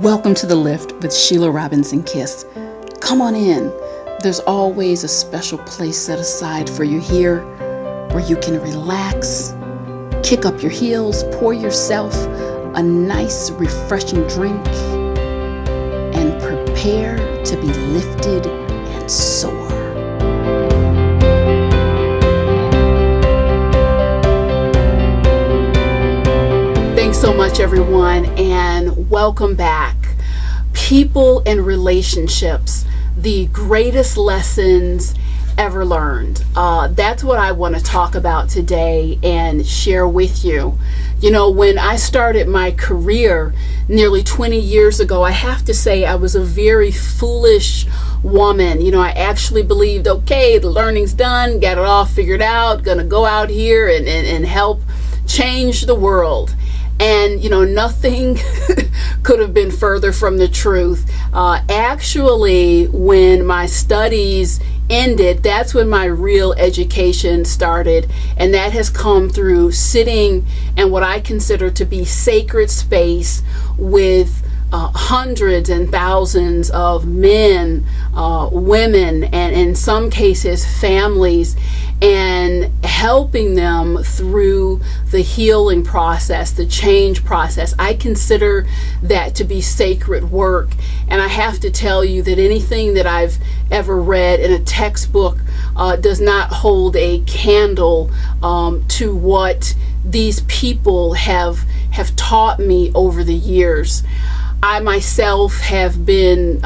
Welcome to The Lift with Sheila Robinson Kiss. Come on in. There's always a special place set aside for you here where you can relax, kick up your heels, pour yourself a nice, refreshing drink, and prepare to be lifted and soar. Thanks so much, everyone, and welcome back. People and relationships, the greatest lessons ever learned. That's what I want to talk about today and share with you. You know, when I started my career nearly 20 years ago, I have to say I was a very foolish woman. You know, I actually believed, okay, the learning's done, got it all figured out, gonna go out here and help change the world. And, you know, nothing could have been further from the truth. Actually, when my studies ended, that's when my real education started. And that has come through sitting in what I consider to be sacred space with hundreds and thousands of men, women, and in some cases families, and helping them through the healing process, the change process. I consider that to be sacred work. And I have to tell you that anything that I've ever read in a textbook does not hold a candle to what these people have taught me over the years. I myself have been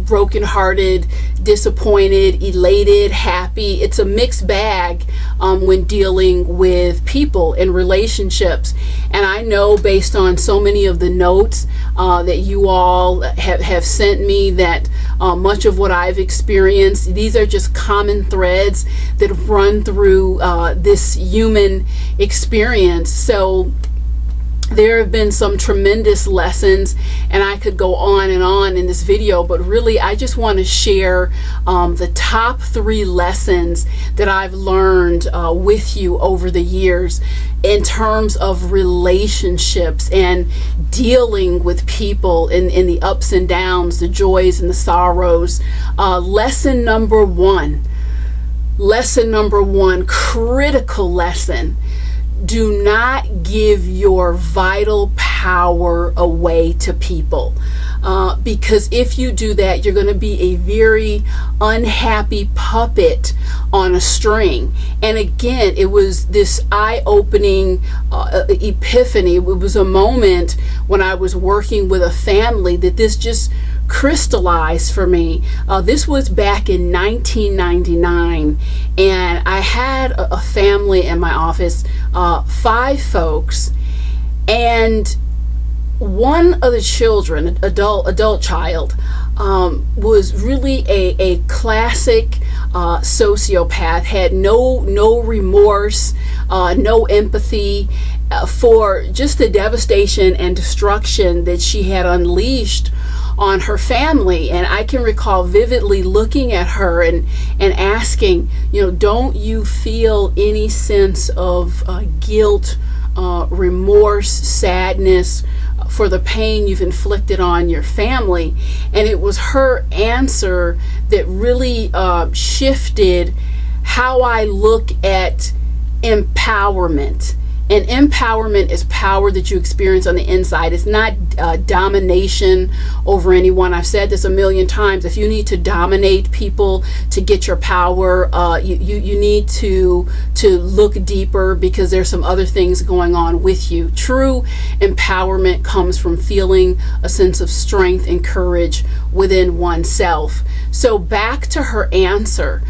brokenhearted, disappointed, elated, happy. It's a mixed bag when dealing with people and relationships. And I know based on so many of the notes that you all have sent me that much of what I've experienced, these are just common threads that run through this human experience. So there have been some tremendous lessons, and I could go on and on in this video, but really I just want to share the top 3 lessons that I've learned with you over the years in terms of relationships and dealing with people in the ups and downs, the joys and the sorrows. Lesson number one, critical lesson: do not give your vital power away to people. Because if you do that, you're going to be a very unhappy puppet on a string. And again, it was this eye-opening epiphany. It was a moment when I was working with a family that this just crystallized for me. This was back in 1999, and I had a family in my office, 5 folks, and one of the children, adult child, was really a classic sociopath, had no remorse, no empathy for just the devastation and destruction that she had unleashed on her family. And I can recall vividly looking at her and asking, you know, don't you feel any sense of guilt, remorse, sadness for the pain you've inflicted on your family? And it was her answer that really shifted how I look at empowerment. And empowerment is power that you experience on the inside. It's not domination over anyone. I've said this a million times. If you need to dominate people to get your power, you need to look deeper, because there's some other things going on with you. True empowerment comes from feeling a sense of strength and courage within oneself. So back to her answer.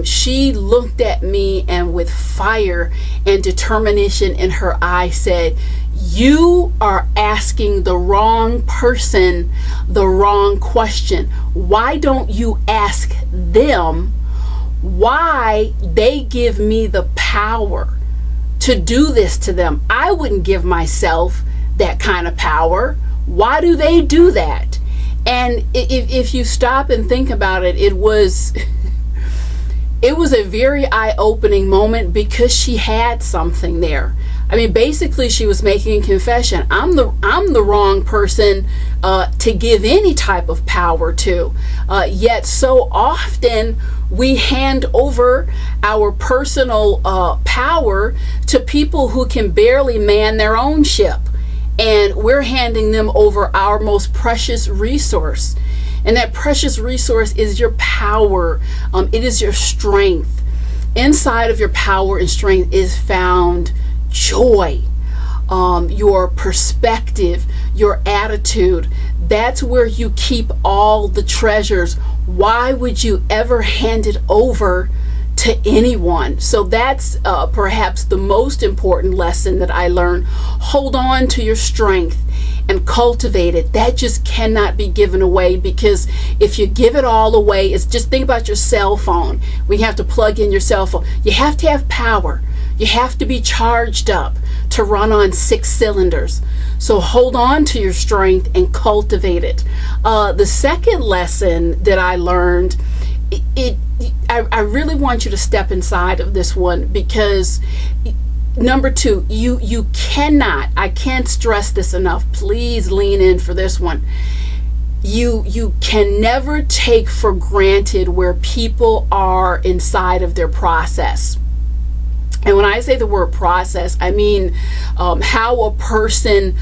She looked at me and with fire and determination in her eye said, "You are asking the wrong person the wrong question. Why don't you ask them why they give me the power to do this to them? I wouldn't give myself that kind of power. Why do they do that?" And if you stop and think about it, it was a very eye-opening moment, because she had something there. I mean, basically she was making a confession. I'm the wrong person to give any type of power to. Yet so often we hand over our personal power to people who can barely man their own ship. And we're handing them over our most precious resource. And that precious resource is your power. It is your strength. Inside of your power and strength is found joy, your perspective, your attitude. That's where you keep all the treasures. Why would you ever hand it over to anyone? So that's perhaps the most important lesson that I learned. Hold on to your strength and cultivate it. That just cannot be given away, because if you give it all away, it's just, think about your cell phone. We have to plug in your cell phone. You have to have power. You have to be charged up to run on 6 cylinders. So hold on to your strength and cultivate it. The second lesson that I learned, I really want you to step inside of this one, because number 2, you cannot, I can't stress this enough, please lean in for this one. You can never take for granted where people are inside of their process. And when I say the word process, I mean how a person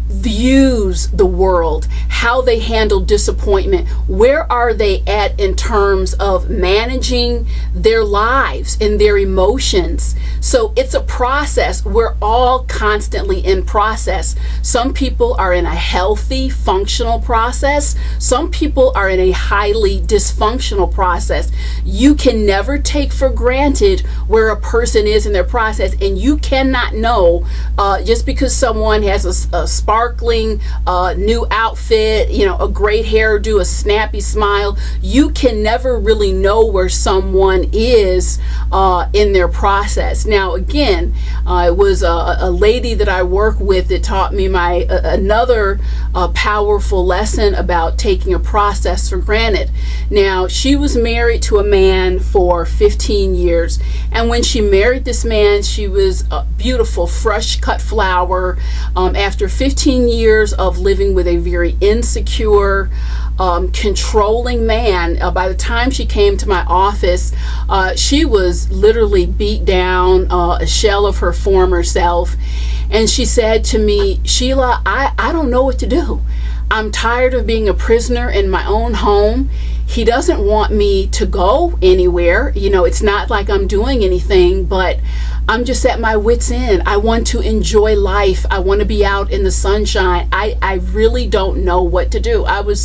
views the world, how they handle disappointment. Where are they at in terms of managing their lives and their emotions? So it's a process. We're all constantly in process. Some people are in a healthy, functional process. Some people are in a highly dysfunctional process. You can never take for granted where a person is in their process, and you cannot know just because someone has a sparkling new outfit, a great hairdo, a snappy smile. You can never really know where someone is in their process. Now, again, it was a lady that I work with that taught me another powerful lesson about taking a process for granted. Now, she was married to a man for 15 years, and when she married this man, she was a beautiful, fresh cut flower. After 15 years of living with a very insecure, controlling man, by the time she came to my office, she was literally beat down, a shell of her former self. And she said to me, "Sheila, I don't know what to do. I'm tired of being a prisoner in my own home. He doesn't want me to go anywhere. It's not like I'm doing anything, but I'm just at my wit's end. I want to enjoy life. I want to be out in the sunshine. I really don't know what to do." I was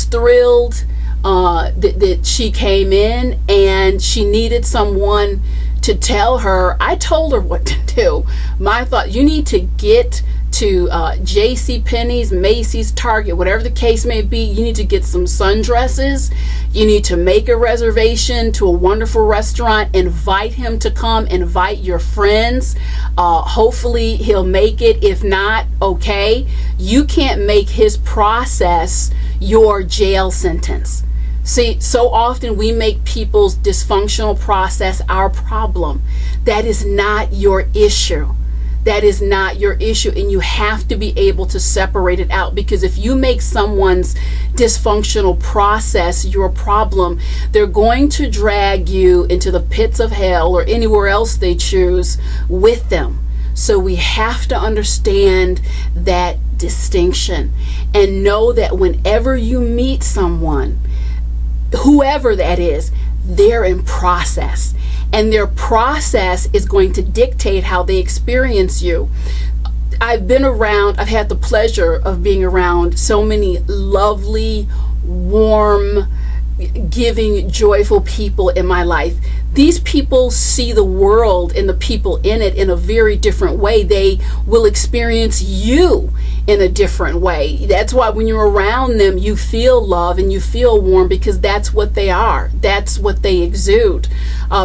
thrilled that she came in, and she needed someone to tell her. I told her what to do. My thought, you need to get to JCPenney's, Macy's, Target, whatever the case may be. You need to get some sundresses. You need to make a reservation to a wonderful restaurant. Invite him to come. Invite your friends. Hopefully he'll make it. If not, okay. You can't make his process your jail sentence. See, so often we make people's dysfunctional process our problem. That is not your issue. That is not your issue, and you have to be able to separate it out, because if you make someone's dysfunctional process your problem, they're going to drag you into the pits of hell or anywhere else they choose with them. So we have to understand that distinction and know that whenever you meet someone, whoever that is, they're in process. And their process is going to dictate how they experience you. I've had the pleasure of being around so many lovely, warm, giving, joyful people in my life. These people see the world and the people in it in a very different way. They will experience you in a different way. That's why when you're around them, you feel love and you feel warm, because that's what they are. That's what they exude.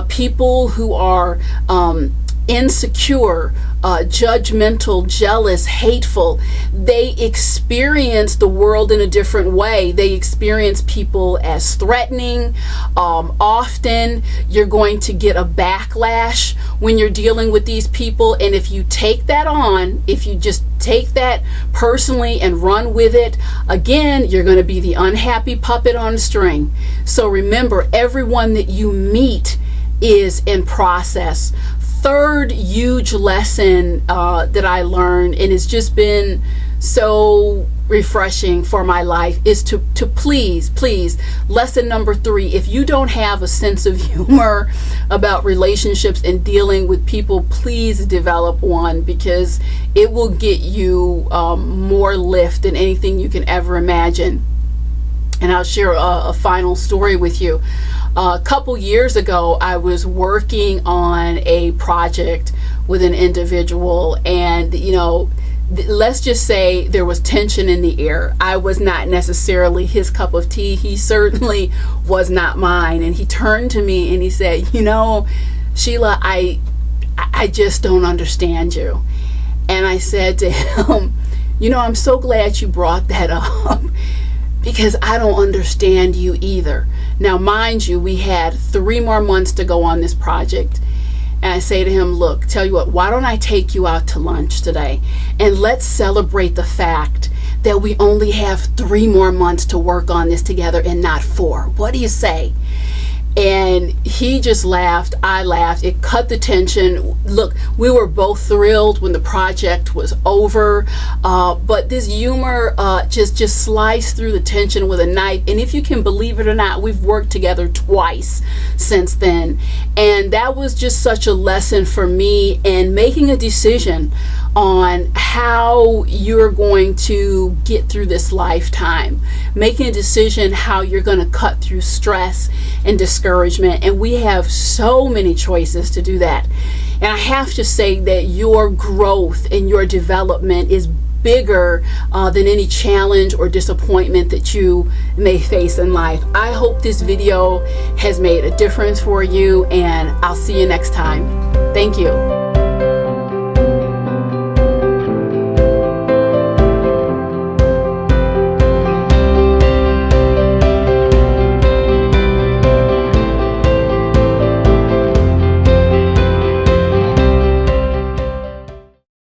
People who are insecure, judgmental, jealous, hateful. They experience the world in a different way. They experience people as threatening. Often you're going to get a backlash when you're dealing with these people. And if you take that on, if you just take that personally and run with it, again, you're going to be the unhappy puppet on a string. So remember, everyone that you meet is in process. Third huge lesson that I learned, and it's just been so refreshing for my life, is to please, lesson number 3, if you don't have a sense of humor about relationships and dealing with people, please develop one, because it will get you more lift than anything you can ever imagine. And I'll share a final story with you. A couple years ago, I was working on a project with an individual, and let's just say there was tension in the air. I was not necessarily his cup of tea. He certainly was not mine. And he turned to me and he said, Sheila, I just don't understand you. And I said to him, I'm so glad you brought that up, because I don't understand you either. Now, mind you, we had 3 more months to go on this project. And I say to him, look, tell you what, why don't I take you out to lunch today? And let's celebrate the fact that we only have 3 more months to work on this together and not 4. What do you say? And he just laughed. I laughed. It cut the tension. Look, we were both thrilled when the project was over. But this humor just sliced through the tension with a knife. And if you can believe it or not, we've worked together twice since then. And that was just such a lesson for me in making a decision on how you're going to get through this lifetime, making a decision how you're going to cut through stress and discouragement. And we have so many choices to do that. And I have to say that your growth and your development is bigger than any challenge or disappointment that you may face in life. I hope this video has made a difference for you, and I'll see you next time. Thank you.